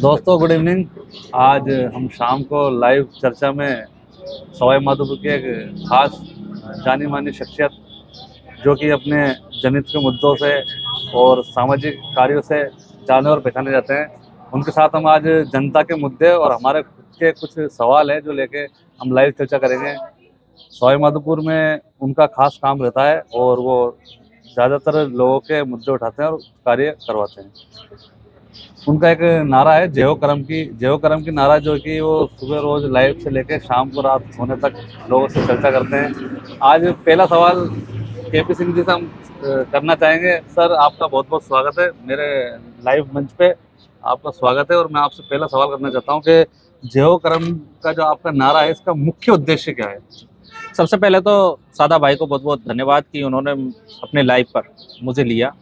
दोस्तों good evening. आज हम शाम को लाइव चर्चा में सवाई माधोपुर की एक खास जानी मानी शख्सियत जो कि अपने जनहित के मुद्दों से और सामाजिक कार्यों से जाने और पहचाने जाते हैं, उनके साथ हम आज जनता के मुद्दे और हमारे खुद के कुछ सवाल हैं जो लेके हम लाइव चर्चा करेंगे। सवाई माधोपुर में उनका खास काम रहता है और वो ज़्यादातर लोगों के मुद्दे उठाते हैं और कार्य करवाते हैं। उनका एक नारा है जय करम की नारा, जो कि वो सुबह रोज लाइव से लेकर शाम को रात सोने तक लोगों से चर्चा करते हैं। आज पहला सवाल केपी सिंह जी से हम करना चाहेंगे। सर, आपका बहुत बहुत स्वागत है मेरे लाइव मंच पे। आपका स्वागत है और मैं आपसे पहला सवाल करना चाहता हूँ कि जय करम का जो आपका नारा है, इसका मुख्य उद्देश्य क्या है? सबसे पहले तो सादा भाई को बहुत बहुत धन्यवाद कि उन्होंने अपने लाइव पर मुझे लिया।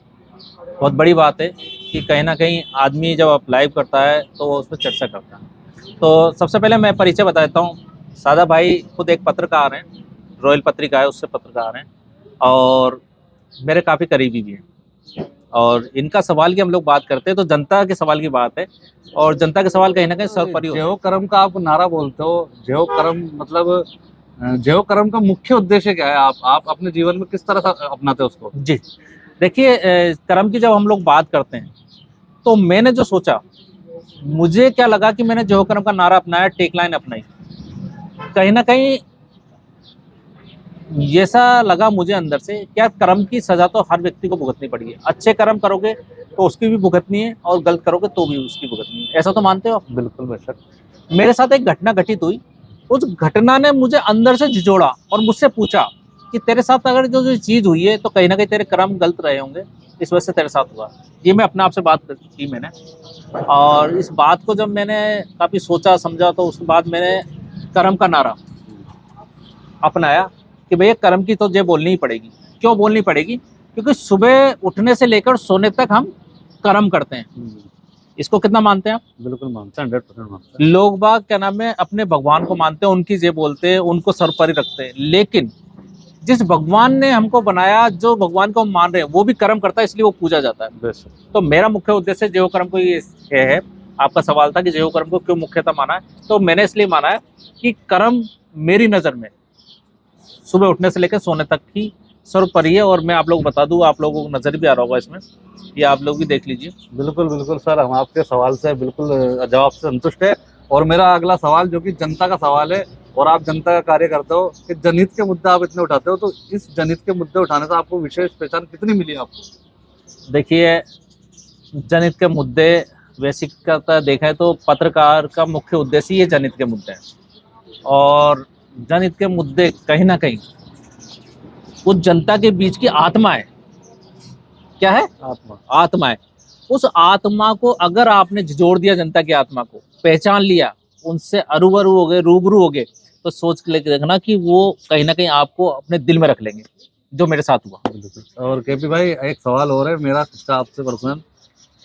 बहुत बड़ी बात है कि कहीं ना कहीं आदमी जब आप लाइव करता है तो वो उस पर चर्चा करता है। तो सबसे पहले मैं परिचय बता देता हूँ। सादा भाई खुद एक पत्रकार हैं, रॉयल पत्रिका है उससे पत्रकार हैं और मेरे काफ़ी करीबी भी हैं। और इनका सवाल की हम लोग बात करते हैं तो जनता के सवाल की बात है और जनता के सवाल कहीं ना कहीं सर्वोपरि होता है। जय करम का आप नारा बोलते हो, जय करम मतलब जय करम का मुख्य उद्देश्य क्या है? आप अपने जीवन में किस तरह से अपनाते हो उसको? जी देखिए, कर्म की जब हम लोग बात करते हैं तो मैंने जो सोचा, मुझे क्या लगा कि मैंने जो कर्म का नारा अपनाया, टेक लाइन अपनाई, कहीं ना कहीं ऐसा लगा मुझे अंदर से क्या कर्म की सजा तो हर व्यक्ति को भुगतनी पड़ेगी। अच्छे कर्म करोगे तो उसकी भी भुगतनी है और गलत करोगे तो भी उसकी भुगतनी है। ऐसा तो मानते हो आप? बिल्कुल बेशक। मेरे साथ एक घटना घटित हुई। उस घटना ने मुझे अंदर से झिझोड़ा और मुझसे पूछा कि तेरे साथ अगर जो चीज़ हुई है तो कहीं ना कहीं तेरे कर्म गलत रहे होंगे, इस वजह से तेरे साथ हुआ। ये मैं अपने आप से बात की मैंने, और इस बात को जब मैंने काफ़ी सोचा समझा तो उसके बाद मैंने कर्म का नारा अपनाया कि भैया कर्म की तो ये बोलनी ही पड़ेगी। क्यों बोलनी पड़ेगी? क्योंकि सुबह उठने से लेकर सोने तक हम कर्म करते हैं। इसको कितना मानते हैं आप? बिल्कुल मानते हैं, 100% मानते हैं। लोग बाग क्या नाम है, अपने भगवान को मानते हैं, उनकी जय बोलते हैं, उनको सर्वोपरि रखते हैं। लेकिन जिस भगवान ने हमको बनाया, जो भगवान को हम मान रहे हैं, वो भी कर्म करता है, इसलिए वो पूजा जाता है। तो मेरा मुख्य उद्देश्य जय कर्म को ये है। आपका सवाल था कि जय कर्म को क्यों मुख्यतः माना है, तो मैंने इसलिए माना है कि कर्म मेरी नज़र में सुबह उठने से लेकर सोने तक ही सर्वोपरि है। और मैं आप लोग बता दूं, आप लोगों को नजर भी आ रहा होगा इसमें, ये आप लोग भी देख लीजिए। बिल्कुल बिल्कुल सर, हम आपके सवाल से बिल्कुल जवाब से संतुष्ट है। और मेरा अगला सवाल जो कि जनता का सवाल है, और आप जनता का कार्य करते हो कि जनहित के मुद्दे आप इतने उठाते हो, तो इस जनहित के मुद्दे उठाने से आपको विशेष पहचान कितनी मिली आपको? देखिए, जनहित के मुद्दे वैसे करता देखा तो पत्रकार का मुख्य उद्देश्य ये जनहित के मुद्दे हैं। और जनहित के मुद्दे कहीं ना कहीं उस जनता के बीच की आत्मा है। क्या है? आत्मा है। उस आत्मा को अगर आपने जोड़ दिया, जनता की आत्मा को पहचान लिया, उनसे अरूबरू हो गए, रूबरू हो गए, तो सोच के लेके देखना कि वो कहीं ना कहीं आपको अपने दिल में रख लेंगे, जो मेरे साथ हुआ। और केपी भाई, एक सवाल और है मेरा खुद का आपसे पर्सनल,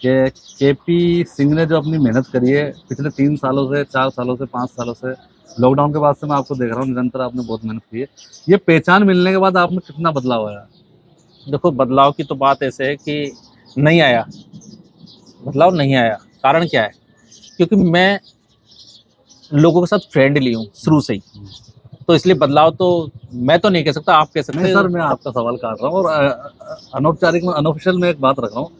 कि केपी सिंह ने जो अपनी मेहनत करी है पिछले 3 सालों से, 4 सालों से, 5 सालों से, लॉकडाउन के बाद से मैं आपको देख रहा हूँ, निरंतर आपने बहुत मेहनत की है। ये पहचान मिलने के बाद आप में कितना बदलाव आया? देखो, बदलाव की तो बात ऐसे है कि नहीं आया, बदलाव नहीं आया। कारण क्या है? क्योंकि मैं लोगों के साथ फ्रेंडली हूँ शुरू से ही, तो इसलिए बदलाव तो मैं तो नहीं कह सकता, आप कह सकते हैं। सर, मैं आपका सवाल काट रहा हूँ और अनौपचारिक में, अनऑफिशियल में एक बात रख रहा हूँ।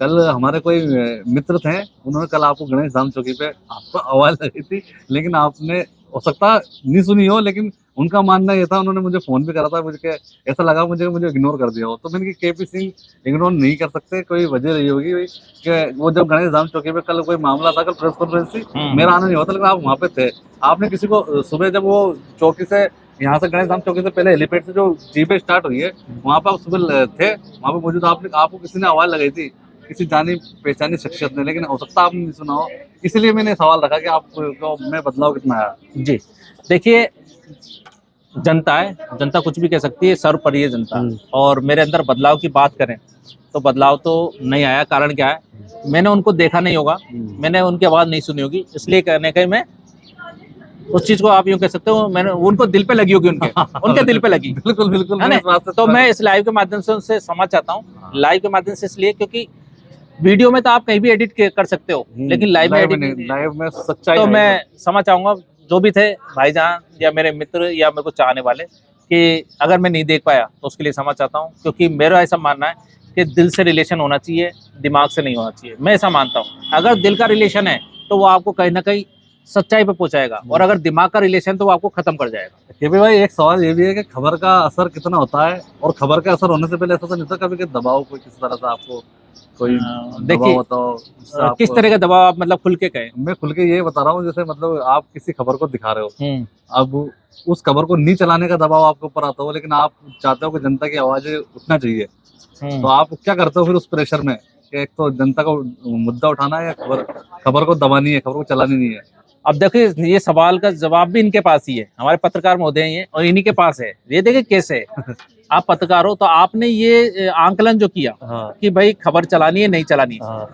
कल हमारे कोई मित्र थे, उन्होंने कल आपको गणेश धाम चौकी पे आपको आवाज लगी थी, लेकिन आपने हो सकता नहीं सुनी हो, लेकिन उनका मानना ये था, उन्होंने मुझे फोन भी करा था, मुझे ऐसा लगा मुझे इग्नोर कर दिया हो। तो मैंने केपी सिंह इग्नोर नहीं कर सकते, कोई वजह रही होगी कि वो जब गणेश धाम चौकी पे कल कोई मामला था, कल प्रेस कॉन्फ्रेंस थी, मेरा आना नहीं होता, लेकिन आप वहाँ पे थे। आपने किसी को सुबह जब वो चौकी से, यहाँ से गणेश धाम चौकी से पहले हेलीपैड से जो जीपे स्टार्ट हुई है, वहाँ पर आप सुबह थे, वहाँ पे मौजूद। आपको किसी ने आवाज लगाई थी, किसी जानी पहचानी शख्सियत ने, लेकिन हो सकता आपने नहीं सुना हो, इसलिए मैंने सवाल रखा कि आपको में बदलाव कितना आया। जी देखिए, जनता है, जनता कुछ भी कह सकती है, सर्वोपरि है जनता। और मेरे अंदर बदलाव की बात करें तो बदलाव तो नहीं आया। कारण क्या है? मैंने उनको देखा नहीं होगा, मैंने उनकी आवाज़ नहीं सुनी होगी, इसलिए कहने के मैं उस चीज को, आप यूँ कह सकते हो, मैंने उनको दिल पे लगी होगी, उनके दिल पे लगी। बिल्कुल बिल्कुल, है ना? तो मैं इस लाइव के माध्यम से उनसे समझ चाहता हूँ। लाइव के माध्यम से इसलिए क्योंकि वीडियो में तो आप कहीं भी एडिट कर सकते हो, लेकिन लाइव में एडिट नहीं। लाइव में सच्चाई तो है। मैं समझ चाहूंगा जो भी थे भाईजान या मेरे मित्र या मेरे को चाहने वाले, कि अगर मैं नहीं देख पाया तो उसके लिए समझ चाहता हूँ, क्योंकि मेरा ऐसा मानना है कि दिल से रिलेशन होना चाहिए, दिमाग से नहीं होना चाहिए। मैं ऐसा मानता हूँ, अगर दिल का रिलेशन है तो वो आपको कहीं ना कहीं सच्चाई पे पहुंचाएगा, और अगर दिमाग का रिलेशन तो वो आपको खत्म कर जाएगा। के भी भाई एक सवाल ये भी है कि खबर का असर कितना होता है, और खबर का असर होने से पहले ऐसा तो नहीं था कभी कि दबाव कोई किस तरह से आपको कोई दबाव देखिए, होता हो जिससे आप- किस तरह का दबाव आप मतलब खुल के कहें? मैं खुल के ये बता रहा हूँ, जैसे मतलब आप किसी खबर को दिखा रहे हो, अब उस खबर को नहीं चलाने का दबाव आपके ऊपर आता हो, लेकिन आप चाहते हो कि जनता की आवाज उठना चाहिए, तो आप क्या करते हो फिर उस प्रेशर में कि एक तो जनता को मुद्दा उठाना है या खबर को दबानी है, खबर को चलानी नहीं है। अब देखिए, ये सवाल का जवाब भी इनके पास ही है, हमारे पत्रकार महोदय हैं ये, और इन्हीं के पास है। ये देखिए कैसे है। आप पत्रकार हो तो आपने ये आंकलन जो किया कि भाई खबर चलानी है नहीं चलानी है,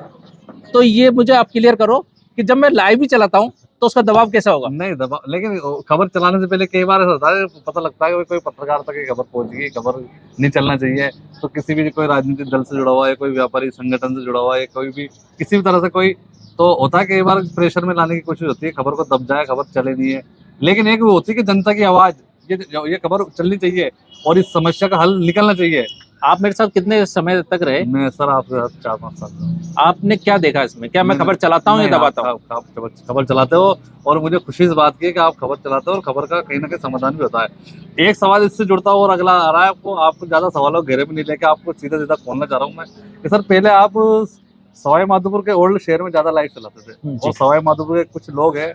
तो ये मुझे आप क्लियर करो कि जब मैं लाइव भी चलाता हूँ तो उसका दबाव कैसा होगा? नहीं दबाव, लेकिन खबर चलाने से पहले कई बार ऐसा होता है, पता लगता है कि कोई पत्रकार तक ये खबर पहुंच गई, खबर नहीं चलना चाहिए, तो किसी भी कोई राजनीतिक दल से जुड़ा हुआ है, कोई व्यापारी संगठन से जुड़ा हुआ है, कोई भी किसी भी तरह से कोई, तो होता है कई बार प्रेशर में लाने की कोशिश होती है, खबर को दब जाए, खबर चले नहीं है। लेकिन एक वो होती है कि जनता की आवाज, ये खबर चलनी चाहिए और इस समस्या का हल निकलना चाहिए। आप मेरे साथ कितने समय तक रहे? मैं सर आपके साथ 4-5 साल। आपने क्या देखा इसमें? क्या मैं खबर चलाता हूँ या दबाता हूँ? आप खबर चलाते हो, और मुझे खुशी इस बात की है कि आप खबर चलाते हो और खबर का कहीं ना कहीं समाधान भी होता है। एक सवाल इससे जुड़ता है और अगला आ रहा है, आपको ज्यादा सवालों घेरे में नहीं लेके आपको सीधा सीधा खोलना चाह रहा हूँ मैं कि सर, पहले आप सवाई माधोपुर के ओल्ड शहर में ज्यादा लाइव चलाते थे, और सवाई माधोपुर के कुछ लोग हैं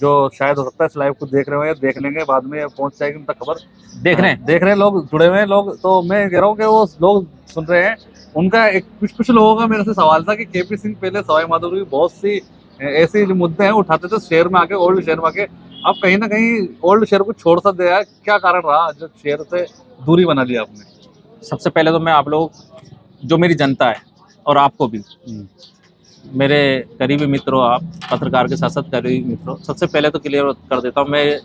जो शायद हो सकता है इस लाइव को देख रहे हो या देख लेंगे बाद में, पहुंच जाएगी उन तक खबर, देख रहे हैं लोग, जुड़े हुए हैं लोग। तो मैं कह रहा हूँ कि वो लोग सुन रहे हैं, उनका एक कुछ लोगों का मेरे से सवाल था कि केपी सिंह पहले सवाई माधोपुर की बहुत सी ऐसे जो मुद्दे हैं उठाते थे शहर में आके, ओल्ड शहर में आके। अब कहीं ना कहीं ओल्ड शहर को छोड़ सा दिया, क्या कारण रहा जो शहर से दूरी बना लिया आपने? सबसे पहले तो मैं आप लोग जो मेरी जनता है और आपको भी, मेरे करीबी मित्र हो, आप पत्रकार के साथ साथ करीबी मित्र हो, सबसे पहले तो क्लियर कर देता हूँ, मैं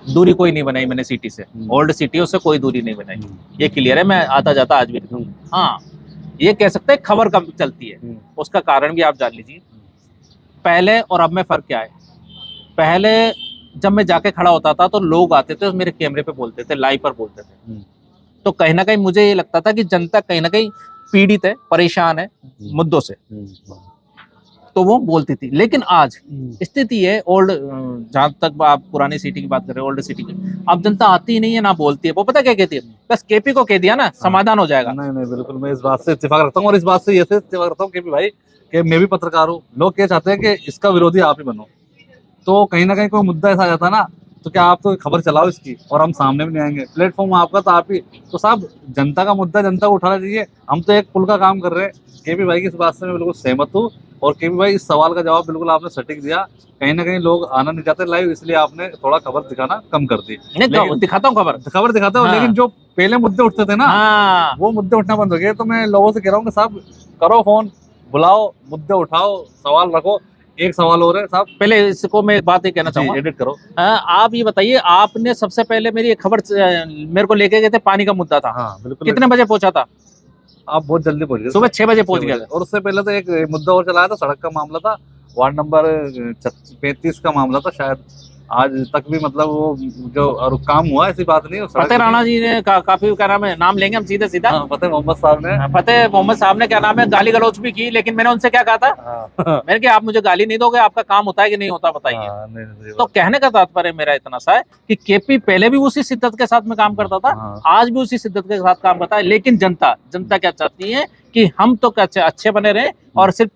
दूरी कोई नहीं बनाई मैंने सिटी से, ओल्ड सिटी से कोई दूरी नहीं बनाई, ये क्लियर है। मैं आता जाता आज भी रहता हूँ। हाँ, ये कह सकते हैं खबर कम चलती है, उसका कारण भी आप जान लीजिए। पहले और अब में फर्क क्या है? पहले जब मैं जाके खड़ा होता था तो लोग आते थे मेरे कैमरे पे बोलते थे, लाइव पर बोलते थे, तो कहीं ना कहीं मुझे ये लगता था कि जनता कहीं ना कहीं पीड़ित है, परेशान है मुद्दों से, तो वो बोलती थी। लेकिन आज स्थिति है ओल्ड, जहां तक आप पुरानी सिटी की बात कर रहे हो, ओल्ड सिटी की, अब जनता आती ही नहीं है ना बोलती है। वो पता क्या कहती है? बस केपी को कह दिया ना, समाधान हो जाएगा। नहीं बिल्कुल, मैं इस बात से इत्तेफाक रखता हूँ, और इस बात से ऐसे इत्तेफाक रखता हूँ केपी भाई कि मैं भी पत्रकार हूँ। लोग क्या चाहते हैं कि इसका विरोधी आप ही बनो, तो कहीं ना कहीं कोई मुद्दा ऐसा आ जाता है ना, तो क्या आप तो खबर चलाओ इसकी और हम सामने भी नहीं आएंगे, प्लेटफॉर्म आपका तो आप ही, तो साहब जनता का मुद्दा जनता को उठाना चाहिए। हम तो एक पुल का काम कर रहे हैं। केपी भाई की इस बात से मैं बिल्कुल सहमत हूँ, और केपी भाई इस सवाल का जवाब बिल्कुल आपने सटीक दिया। कहीं ना कहीं लोग आना नहीं चाहते लाइव, इसलिए आपने थोड़ा खबर दिखाना कम कर दी। नहीं, दिखाता हूँ खबर दिखाते हो, लेकिन जो पहले मुद्दे उठते थे ना, वो मुद्दे उठना बंद हो गए। तो मैं लोगों से कह रहा हूँ कि साहब करो फोन, बुलाओ, मुद्दे उठाओ, सवाल रखो। एक सवाल हो रहा है साहब, पहले इसको मैं एक बात ये कहना चाहूंगा, एडिट करो। आप ये बताइए, आपने सबसे पहले मेरी एक खबर मेरे को लेके गए थे, पानी का मुद्दा था। हाँ बिल्कुल। कितने बजे पहुंचा था? आप बहुत जल्दी पहुंच गए, सुबह 6 बजे पहुंच गया था। और उससे पहले तो एक मुद्दा और चलाया था, सड़क का मामला था, वार्ड नंबर 35 का मामला था शायद। आज तक भी मतलब वो जो और काम हुआ, ऐसी बात नहीं। फतेह राणा जी ने काफी, क्या नाम है, नाम लेंगे हम सीधे सीधा, फतेह मोहम्मद साहब ने, फतेह मोहम्मद साहब ने क्या नाम है, गाली गलौच भी की। लेकिन मैंने उनसे क्या कहा था, मैंने कहा आप मुझे गाली नहीं दोगे, आपका काम होता है कि नहीं होता बताइए। तो कहने का तात्पर्य मेरा इतना सा है कि केपी पहले भी उसी शिद्दत के साथ में काम करता था, आज भी उसी शिद्दत के साथ काम करता है। लेकिन जनता क्या चाहती है कि हम तो अच्छे बने रहे, और सिर्फ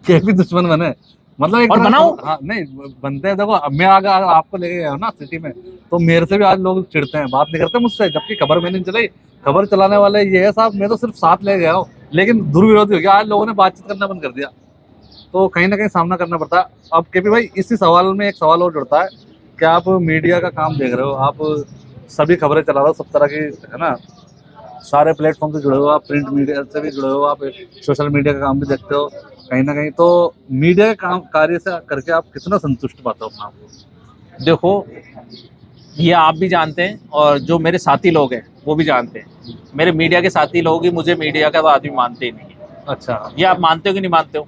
केपी दुश्मन बने, मतलब एक और बनाओ। हाँ, नहीं बनते हैं। देखो मैं अगर आपको लेके गया हूँ ना सिटी में, तो मेरे से भी आज लोग चिढ़ते हैं, बात नहीं करते मुझसे, जबकि खबर मैंने चलाई। खबर चलाने वाले ये है साहब, मैं तो सिर्फ साथ ले गया हूँ, लेकिन दुर्विरोधी हो गया। आज लोगों ने बातचीत करना बंद कर दिया, तो कहीं ना कहीं सामना करना पड़ता है। अब केपी भाई इसी सवाल में एक सवाल और जुड़ता है कि आप मीडिया का काम देख रहे हो, आप सभी खबरें चला रहे हो, सब तरह की, है ना, सारे प्लेटफॉर्म से जुड़े हो, आप प्रिंट मीडिया से भी जुड़े हो, आप सोशल मीडिया का काम भी देखते हो कहीं ना कहीं। तो मीडिया के काम कार्य से करके आप कितना संतुष्ट पाते हो अपना आपको? देखो, ये आप भी जानते हैं और जो मेरे साथी लोग हैं वो भी जानते हैं। मेरे मीडिया के साथी लोग ही मुझे मीडिया का तो आदमी मानते ही नहीं है। अच्छा, ये आप मानते हो कि नहीं मानते हो?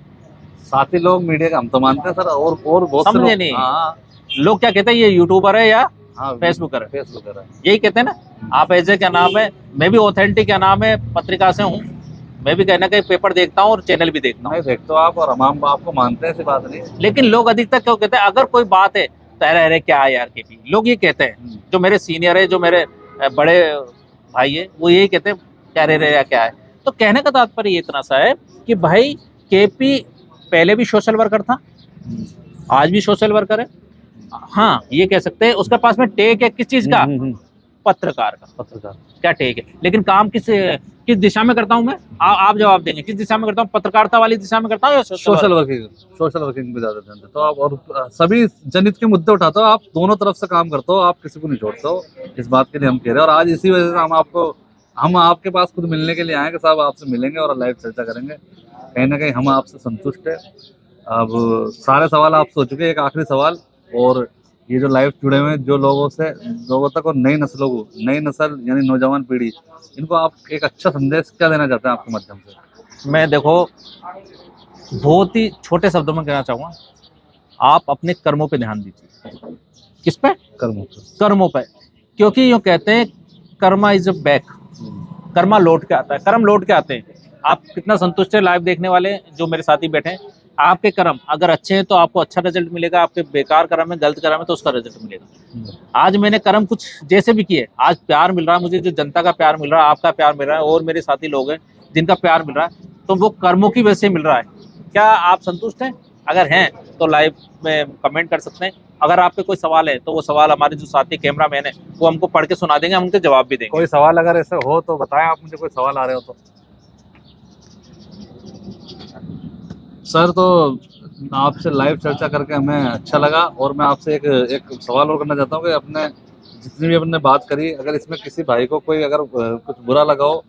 साथी लोग मीडिया का हम तो मानते हैं सर, और बहुत से समझे लोग। नहीं, हाँ लोग क्या कहते हैं, ये यूट्यूबर है या हाँ, फेसबुकर है, फेसबुक है। यही कहते हैं ना। आप ऐसे क्या नाम है, मैं भी ऑथेंटिक क्या नाम है पत्रिका से हूँ, मैं भी कहीं ना कहीं पेपर देखता हूँ और चैनल भी देखता हूँ। नहीं देखते हो आप, और हम आपको मानते हैं, ऐसी बात नहीं है। लेकिन लोग अधिकतर क्यों कहते हैं, अगर कोई बात है तो अरे अरे क्या है यार केपी, लोग ये कहते हैं। जो मेरे सीनियर है, जो मेरे बड़े भाई है, वो यही कहते हैं क्या अरे अरे क्या है। तो कहने का तात्पर्य ये इतना सा है कि भाई केपी पहले भी सोशल वर्कर था, आज भी सोशल वर्कर है। हाँ ये कह सकते हैं उसके पास में टेक है किस चीज का, पत्रकार का। पत्रकार। क्या टेक है, लेकिन काम किस दिशा में करता हूँ मैं, आप जवाब देंगे, किस दिशा में करता हूँ, पत्रकारिता वाली दिशा में करता हूँ या सोशल वर्किंग, सोशल वर्किंग पे ज्यादा ध्यान देते हो आप, और सभी जनहित के मुद्दे उठाते हो आप, दोनों तरफ से काम करते हो आप, किसी को नहीं छोड़ते हो। इस बात के लिए हम कह रहे हैं, और आज इसी वजह से हम आपके पास खुद मिलने के लिए आए कि साहब आपसे मिलेंगे और लाइव चर्चा करेंगे। कहीं ना कहीं हम आपसे संतुष्ट है। अब सारे सवाल आपसे हो चुके हैं, एक आखिरी सवाल, और ये जो लाइव जुड़े हुए हैं जो लोगों तक, और नई नस्लों को, नई नस्ल यानी नौजवान पीढ़ी, इनको आप एक अच्छा संदेश क्या देना चाहते हैं आपके माध्यम से? मैं देखो बहुत ही छोटे शब्दों में कहना चाहूंगा, आप अपने कर्मों पे ध्यान दीजिए। किस पे? कर्मों कर्मों पे। क्योंकि यूँ कहते हैं कर्मा इज बैक, कर्मा लौट के आता है, कर्म लौट के आते हैं। आप कितना संतुष्ट है लाइव देखने वाले जो मेरे साथी बैठे हैं, आपके कर्म अगर अच्छे हैं तो आपको अच्छा रिजल्ट मिलेगा, आपके बेकार कर्म है, गलत कर्म है तो उसका रिजल्ट मिलेगा। आज मैंने कर्म कुछ जैसे भी किए, आज प्यार मिल रहा है मुझे, जो जनता का प्यार मिल रहा है, आपका प्यार मिल रहा है, और मेरे साथी लोग हैं जिनका प्यार मिल रहा है, तो वो कर्मों की वजह से मिल रहा है। क्या आप संतुष्ट हैं? अगर हैं तो लाइव में कमेंट कर सकते हैं। अगर आपके कोई सवाल है तो वो सवाल हमारे जो साथी कैमरामैन है वो हमको पढ़ के सुना देंगे, हम उनके जवाब भी देंगे। कोई सवाल अगर ऐसे हो तो बताएं आप मुझे, कोई सवाल आ रहे हो तो। सर तो आपसे लाइव चर्चा करके हमें अच्छा लगा, और मैं आपसे एक सवाल और करना चाहता हूँ कि अपने जितनी भी अपने बात करी, अगर इसमें किसी भाई को कोई अगर कुछ बुरा लगा हो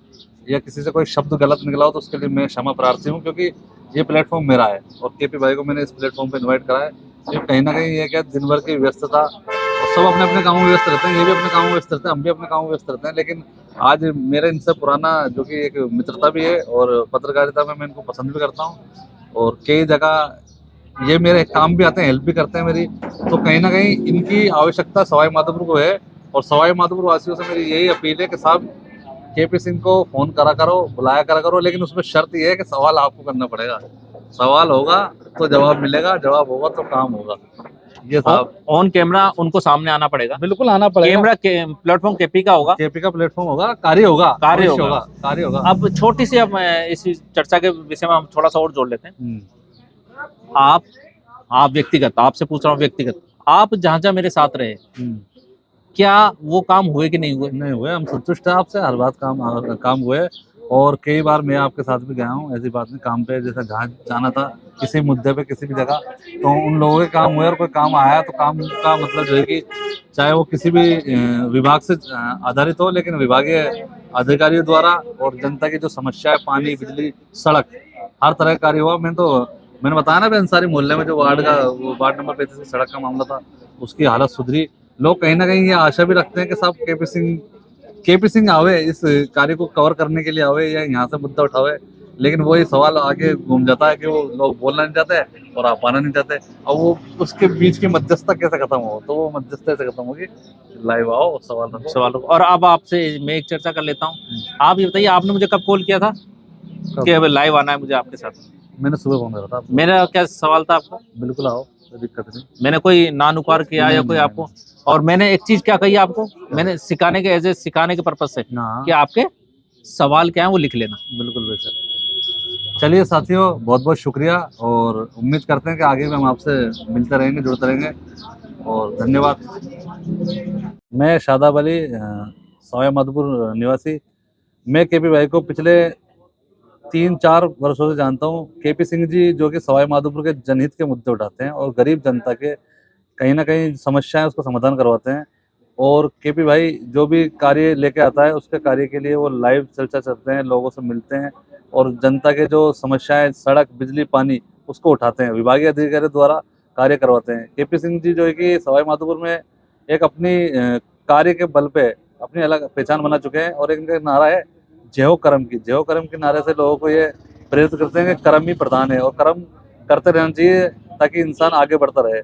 या किसी से कोई शब्द गलत निकला हो तो उसके लिए मैं क्षमा प्रार्थी हूँ, क्योंकि ये प्लेटफॉर्म मेरा है और केपी भाई को मैंने इस प्लेटफॉर्म पे इनवाइट करा है। तो कहीं ना कहीं ये क्या, दिन भर की व्यस्तता, और सब अपने अपने कामों में व्यस्त रहते हैं, ये भी अपने कामों में व्यस्त रहते हैं, हम भी अपने कामों में व्यस्त रहते हैं, लेकिन आज मेरे इनसे पुराना जो कि एक मित्रता भी है, और पत्रकारिता में मैं इनको पसंद भी करता हूँ, और कई जगह ये मेरे काम भी आते हैं, हेल्प भी करते हैं मेरी। तो कहीं ना कहीं इनकी आवश्यकता सवाई माधोपुर को है, और सवाई माधोपुर वासियों से मेरी यही अपील है कि साहब केपी सिंह को फोन करा करो, बुलाया करा करो, लेकिन उसमें शर्त ये है कि सवाल आपको करना पड़ेगा। सवाल होगा तो जवाब मिलेगा, जवाब होगा तो काम होगा। ये साहब ऑन कैमरा उनको सामने आना पड़ेगा, बिल्कुल आना पड़ेगा। कैमरा के प्लेटफॉर्म केपी का होगा, केपी का प्लेटफॉर्म होगा, कार्य होगा, कार्य अवश्य होगा। कार्य होगा। अब छोटी सी, अब इस चर्चा के विषय में हम थोड़ा सा और जोड़ लेते हैं। आप व्यक्तिगत, आपसे पूछ रहा हूँ व्यक्तिगत, आप जहाँ जहाँ मेरे साथ रहे क्या वो काम हुए कि नहीं हुए? नहीं हुए, हम संतुष्ट हैं आपसे, हर बात काम हुए, और कई बार मैं आपके साथ भी गया हूँ, ऐसी बात नहीं, काम पे जैसे जहाँ जाना था किसी मुद्दे पे किसी भी जगह, तो उन लोगों के काम हुए, और कोई काम आया तो काम का मतलब जो है कि चाहे वो किसी भी विभाग से आधारित हो, लेकिन विभागीय अधिकारियों द्वारा और जनता की जो समस्या है, पानी, बिजली, सड़क, हर तरह का कार्य हुआ। मैंने बताया ना, अंसारी मोहल्ले में जो वार्ड नंबर 35 की सड़क का मामला था, उसकी हालत सुधरी। लोग कहीं ना कहीं ये आशा भी रखते हैं कि साहब केपी सिंह आवे, इस कार्य को कवर करने के लिए आवे या यहाँ से मुद्दा उठावे, लेकिन वही सवाल आगे घूम जाता है कि वो लोग बोलना नहीं चाहते और आप आना नहीं चाहते। अब वो उसके बीच की मध्यस्थता कैसे खत्म हो, तो वो मध्यस्थता कैसे खत्म होगी, लाइव आओ, सवाल रखो। और अब आपसे मैं एक चर्चा कर लेता हूँ। आप ये बताइए, आपने मुझे कब कॉल किया था कि अब लाइव आना है मुझे आपके साथ? मैंने सुबह फोन करा था। मेरा क्या सवाल था आपको? बिल्कुल आओ, कोई दिक्कत नहीं। मैंने कोई नानुकार किया या कोई आपको? और मैंने एक चीज क्या कही आपको, मैंने सिखाने के पर्पज से कि आपके सवाल क्या है वो लिख लेना। बिल्कुल बेशक। चलिए साथियों, बहुत बहुत शुक्रिया, और उम्मीद करते हैं कि आगे भी हम आपसे मिलते रहेंगे, जुड़ते रहेंगे, और धन्यवाद। मैं शादाब अली, सवाई माधोपुर निवासी। मैं केपी भाई को पिछले 3-4 वर्षों से जानता हूँ। केपी सिंह जी जो कि सवाई माधोपुर के जनहित के मुद्दे उठाते हैं, और गरीब जनता के कहीं ना कहीं समस्याएं उसको समाधान करवाते हैं, और केपी भाई जो भी कार्य लेके आता है उसके कार्य के लिए वो लाइव चर्चा करते हैं, लोगों से मिलते हैं, और जनता के जो समस्याएं, सड़क, बिजली, पानी, उसको उठाते हैं, विभागीय अधिकारी द्वारा कार्य करवाते हैं। केपी सिंह जी जो है कि सवाई माधोपुर में एक अपनी कार्य के बल पे अपनी अलग पहचान बना चुके हैं। और एक इनका नारा है जय हो कर्म की। जय हो कर्म के नारे से लोगों को ये प्रेरित करते हैं कि कर्म ही प्रधान है और कर्म करते रहना चाहिए ताकि इंसान आगे बढ़ता रहे।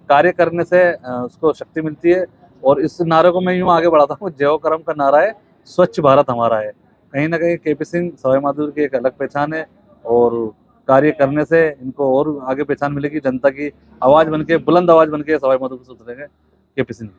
कार्य करने से उसको शक्ति मिलती है। और इस नारे को मैं यूँ आगे बढ़ाता हूँ, जय हो कर्म का नारा है स्वच्छ भारत हमारा है। कहीं ना कहीं केपी सिंह सवाई माधोपुर की एक अलग पहचान है और कार्य करने से इनको और आगे पहचान मिलेगी। जनता की आवाज़ बनके, बुलंद आवाज़ बनके सवाई माधोपुर से उतरेंगे केपी सिंह।